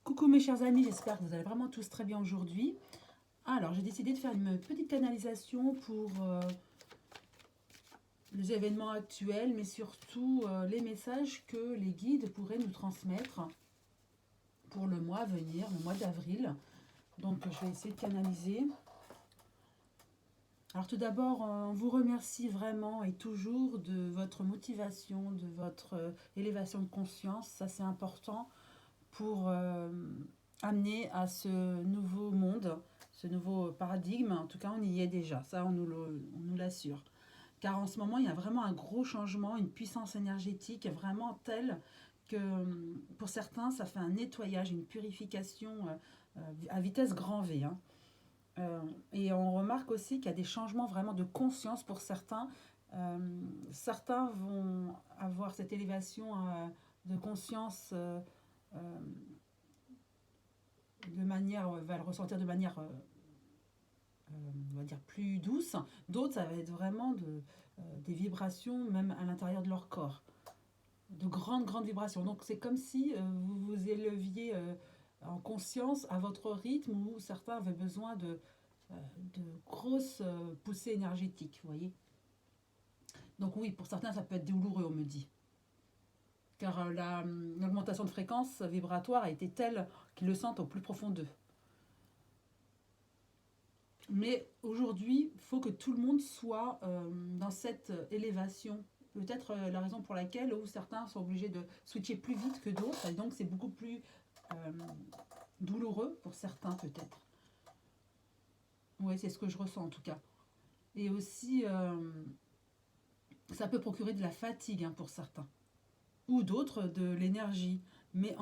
Coucou mes chers amis, j'espère que vous allez vraiment tous très bien aujourd'hui. Alors, j'ai décidé de faire une petite canalisation pour les événements actuels, mais surtout les messages que les guides pourraient nous transmettre pour le mois à venir, le mois d'avril. Donc, je vais essayer de canaliser. Alors, tout d'abord, on vous remercie vraiment et toujours de votre motivation, de votre élévation de conscience. Ça, c'est important pour amener à ce nouveau monde, ce nouveau paradigme. En tout cas, on y est déjà, ça on nous l'assure. Car en ce moment, il y a vraiment un gros changement, une puissance énergétique vraiment telle que pour certains, ça fait un nettoyage, une purification à vitesse grand V. Hein. Et on remarque aussi qu'il y a des changements vraiment de conscience pour certains. Euh, Certains vont avoir cette élévation de conscience euh, de manière, va le ressentir de manière, on va dire, plus douce. D'autres, ça va être vraiment des vibrations, même à l'intérieur de leur corps. De grandes, grandes vibrations. Donc c'est comme si vous vous éleviez en conscience à votre rythme où certains avaient besoin de grosses poussées énergétiques, vous voyez. Donc oui, pour certains, ça peut être douloureux, on me dit. Car l'augmentation de fréquence vibratoire a été telle qu'ils le sentent au plus profond d'eux. Mais aujourd'hui, il faut que tout le monde soit dans cette élévation. Peut-être la raison pour laquelle où certains sont obligés de switcher plus vite que d'autres, et donc c'est beaucoup plus euh, douloureux pour certains peut-être. Oui, c'est ce que je ressens en tout cas. Et aussi, ça peut procurer de la fatigue hein, pour certains, ou d'autres de l'énergie. Mais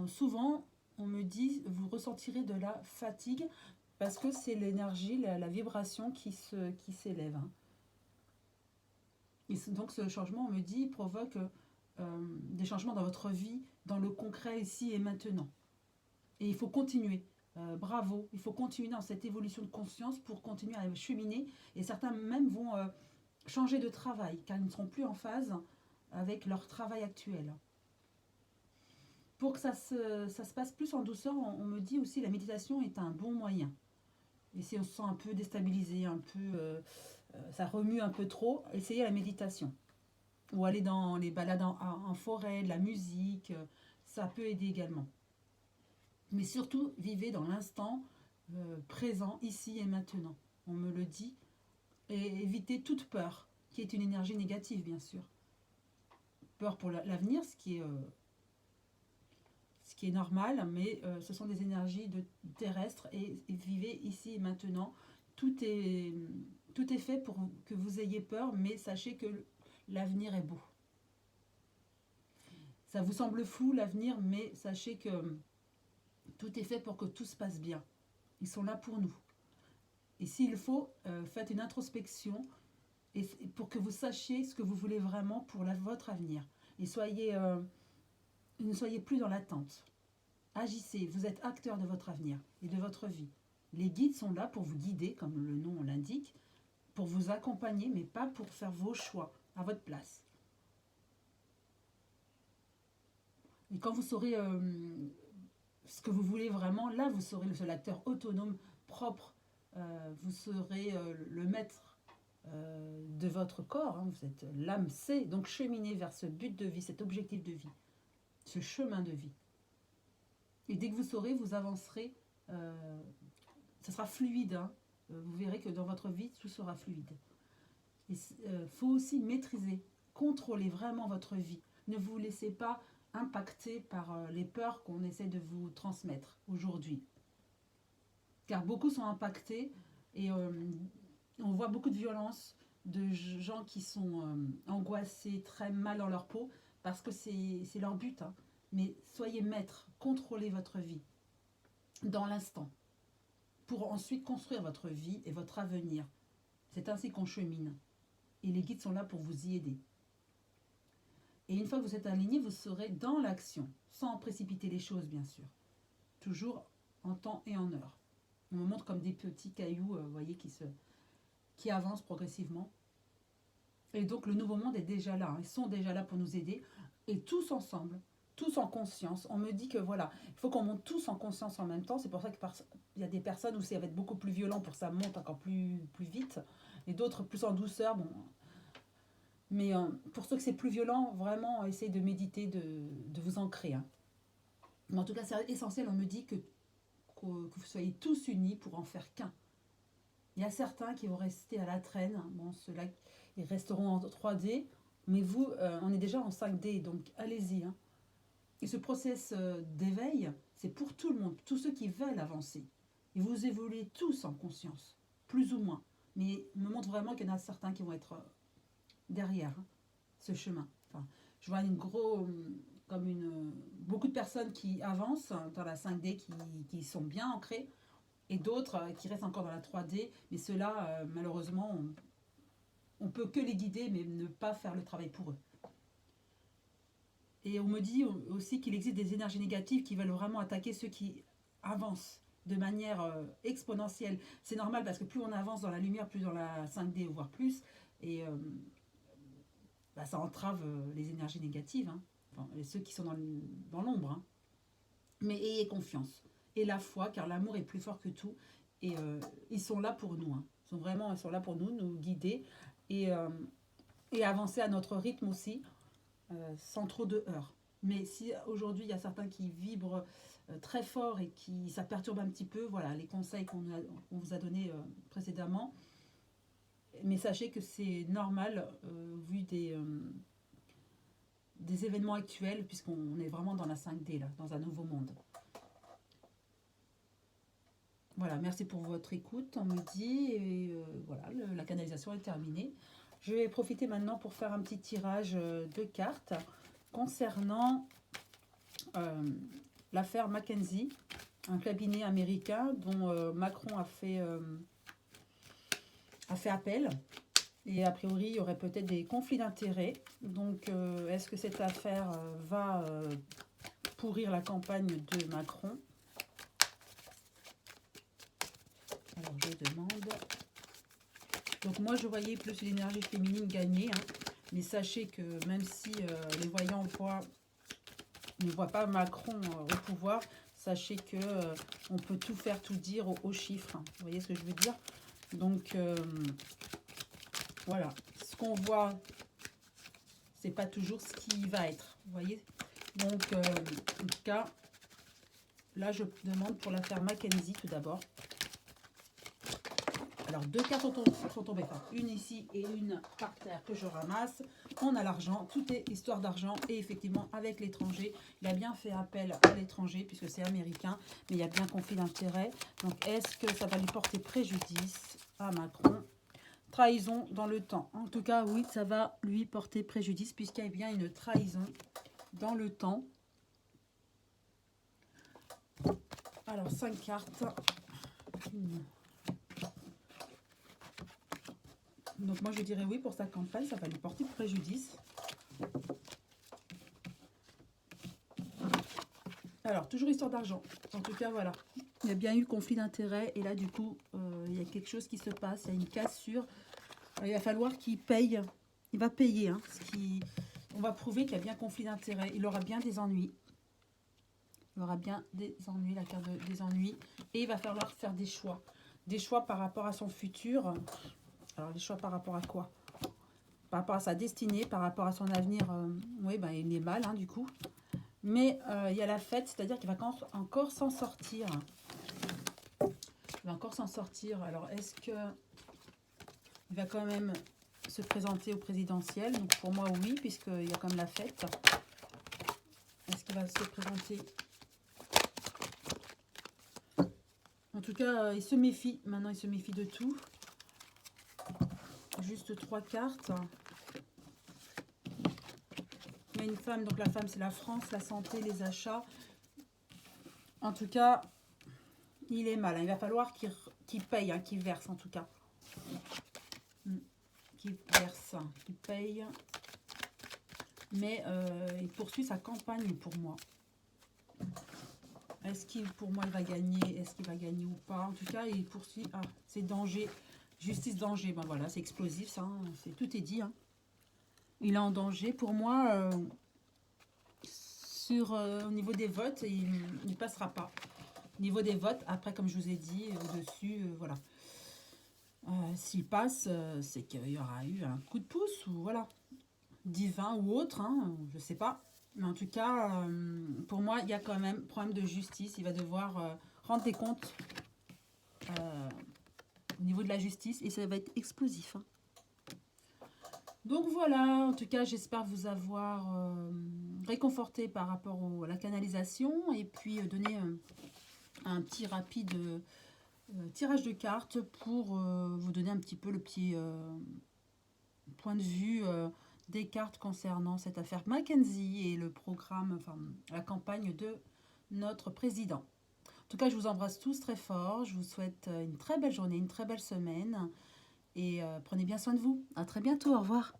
souvent, on me dit, vous ressentirez de la fatigue parce que c'est l'énergie, la vibration qui s'élève. Hein. Et donc ce changement, on me dit, provoque des changements dans votre vie, dans le concret ici et maintenant. Et il faut continuer. Bravo, il faut continuer dans cette évolution de conscience pour continuer à cheminer. Et certains même vont changer de travail, car ils ne seront plus en phase avec leur travail actuel. Pour que ça se passe plus en douceur, on me dit aussi que la méditation est un bon moyen. Et si on se sent un peu déstabilisé, un peu, ça remue un peu trop, essayez la méditation. Ou aller dans les balades en forêt, de la musique, ça peut aider également. Mais surtout, vivez dans l'instant présent, ici et maintenant. On me le dit. Et évitez toute peur, qui est une énergie négative, bien sûr. Peur pour l'avenir, ce qui est normal, mais ce sont des énergies terrestres et vivez ici et maintenant. Tout est, tout est fait pour que vous ayez peur, mais sachez que l'avenir est beau. Ça vous semble flou l'avenir, mais sachez que tout est fait pour que tout se passe bien. Ils sont là pour nous. Et s'il faut, faites une introspection et pour que vous sachiez ce que vous voulez vraiment pour votre avenir. Et ne soyez plus dans l'attente. Agissez, vous êtes acteur de votre avenir et de votre vie. Les guides sont là pour vous guider, comme le nom l'indique, pour vous accompagner, mais pas pour faire vos choix à votre place. Et quand vous saurez ce que vous voulez vraiment, là, vous serez le seul acteur autonome, propre. Vous serez le maître de votre corps. Hein. Vous êtes l'âme C, donc cheminez vers ce but de vie, cet objectif de vie, ce chemin de vie. Et dès que vous saurez, vous avancerez. Ça sera fluide. Hein. Vous verrez que dans votre vie, tout sera fluide. Il faut aussi maîtriser, contrôler vraiment votre vie. Ne vous laissez pas impacter par les peurs qu'on essaie de vous transmettre aujourd'hui. Car beaucoup sont impactés et on voit beaucoup de violence, de gens qui sont angoissés, très mal dans leur peau, parce que c'est leur but. Hein. Mais soyez maître, contrôlez votre vie dans l'instant, pour ensuite construire votre vie et votre avenir. C'est ainsi qu'on chemine. Et les guides sont là pour vous y aider. Et une fois que vous êtes aligné, vous serez dans l'action, sans précipiter les choses, bien sûr. Toujours en temps et en heure. On me montre comme des petits cailloux, vous voyez, qui avancent progressivement. Et donc le nouveau monde est déjà là. Hein. Ils sont déjà là pour nous aider. Et tous ensemble, tous en conscience. On me dit que voilà, il faut qu'on monte tous en conscience en même temps. C'est pour ça qu'il y a des personnes où ça va être beaucoup plus violent pour que ça monte encore plus vite. Et d'autres plus en douceur. Bon. Mais pour ceux que c'est plus violent, vraiment, essayez de méditer, de vous ancrer. Hein. Mais en tout cas, c'est essentiel. On me dit que vous soyez tous unis pour en faire qu'un. Il y a certains qui vont rester à la traîne. Bon, ceux-là, ils resteront en 3D. Mais vous, on est déjà en 5D. Donc, allez-y. Hein. Et ce process d'éveil, c'est pour tout le monde. Tous ceux qui veulent avancer. Et vous évoluez tous en conscience. Plus ou moins. Mais il me montre vraiment qu'il y en a certains qui vont être derrière ce chemin. Enfin, je vois beaucoup de personnes qui avancent dans la 5D, qui sont bien ancrées, et d'autres qui restent encore dans la 3D. Mais ceux-là, malheureusement, on peut que les guider, mais ne pas faire le travail pour eux. Et on me dit aussi qu'il existe des énergies négatives qui veulent vraiment attaquer ceux qui avancent de manière exponentielle. C'est normal parce que plus on avance dans la lumière, plus dans la 5D, voire plus. Et ça entrave les énergies négatives, hein. Enfin, ceux qui sont dans l'ombre. Hein. Mais ayez confiance. Et la foi, car l'amour est plus fort que tout. Et ils sont là pour nous. Hein. Ils sont là pour nous guider et avancer à notre rythme aussi, sans trop de heurts. Mais si aujourd'hui il y a certains qui vibrent très fort et qui ça perturbe un petit peu, voilà les conseils qu'on vous a donnés précédemment. Mais sachez que c'est normal vu des événements actuels, puisqu'on est vraiment dans la 5D, là, dans un nouveau monde. Voilà, merci pour votre écoute, on me dit, et voilà, la canalisation est terminée. Je vais profiter maintenant pour faire un petit tirage de cartes concernant l'affaire Mackenzie, un cabinet américain dont Macron a fait appel. Et a priori, il y aurait peut-être des conflits d'intérêts. Donc, est-ce que cette affaire va pourrir la campagne de Macron? Alors, je demande. Donc, moi, je voyais plus l'énergie féminine gagner. Hein. Mais sachez que même si les voyants ne voient pas Macron au pouvoir, sachez que on peut tout faire, tout dire aux chiffres. Hein. Vous voyez ce que je veux dire? Donc, voilà, ce qu'on voit, c'est pas toujours ce qui va être, vous voyez. Donc, en tout cas, là, je demande pour l'affaire Mackenzie tout d'abord. Alors, 2 cartes sont tombées, enfin, une ici et une par terre que je ramasse. On a l'argent, tout est histoire d'argent et effectivement, avec l'étranger, il a bien fait appel à l'étranger puisque c'est américain, mais il y a bien conflit d'intérêts. Donc, est-ce que ça va lui porter préjudice à Macron ? Trahison dans le temps. En tout cas, oui, ça va lui porter préjudice puisqu'il y a bien une trahison dans le temps. Alors, 5 cartes. Donc, moi, je dirais oui pour sa campagne. Ça va lui porter préjudice. Alors, toujours histoire d'argent. En tout cas, voilà. Il y a bien eu conflit d'intérêts. Et là, du coup, il y a quelque chose qui se passe. Il y a une cassure. Il va falloir qu'il paye. Il va payer. Hein, on va prouver qu'il y a bien conflit d'intérêts. Il aura bien des ennuis. Il aura bien des ennuis, la carte des ennuis. Et il va falloir faire des choix. Des choix par rapport à son futur. Alors, les choix par rapport à quoi? Par rapport à sa destinée, par rapport à son avenir. Oui, ben, il est mal, hein, du coup. Mais il y a la fête, c'est-à-dire qu'il va encore s'en sortir. Il va encore s'en sortir. Alors, est-ce que il va quand même se présenter au présidentiel? Donc, pour moi, oui, puisqu'il y a quand même la fête. Est-ce qu'il va se présenter? En tout cas, il se méfie. Maintenant, il se méfie de tout. Juste 3 cartes. Il y a une femme, donc la femme, c'est la France, la santé, les achats. En tout cas, il est mal. Hein. Il va falloir qu'il paye, hein, qu'il verse en tout cas. Qu'il verse, qu'il paye. Mais il poursuit sa campagne pour moi. Est-ce qu'il, pour moi, il va gagner? Est-ce qu'il va gagner ou pas? En tout cas, il poursuit. Ah, c'est danger. Justice, danger. Ben voilà, c'est explosif, ça. Hein. Tout est dit. Hein. Il est en danger. Pour moi, au niveau des votes, il ne passera pas. Au niveau des votes, après, comme je vous ai dit, au-dessus, voilà. S'il passe, c'est qu'il y aura eu un coup de pouce, ou voilà, divin ou autre, hein, je ne sais pas. Mais en tout cas, pour moi, il y a quand même problème de justice. Il va devoir rendre des comptes au niveau de la justice et ça va être explosif. Hein. Donc voilà, en tout cas, j'espère vous avoir réconforté par rapport à la canalisation et puis donner un petit rapide tirage de cartes pour vous donner un petit peu le petit point de vue des cartes concernant cette affaire Mackenzie et le programme, enfin la campagne de notre président. En tout cas, je vous embrasse tous très fort. Je vous souhaite une très belle journée, une très belle semaine. Et prenez bien soin de vous. À très bientôt. Au revoir.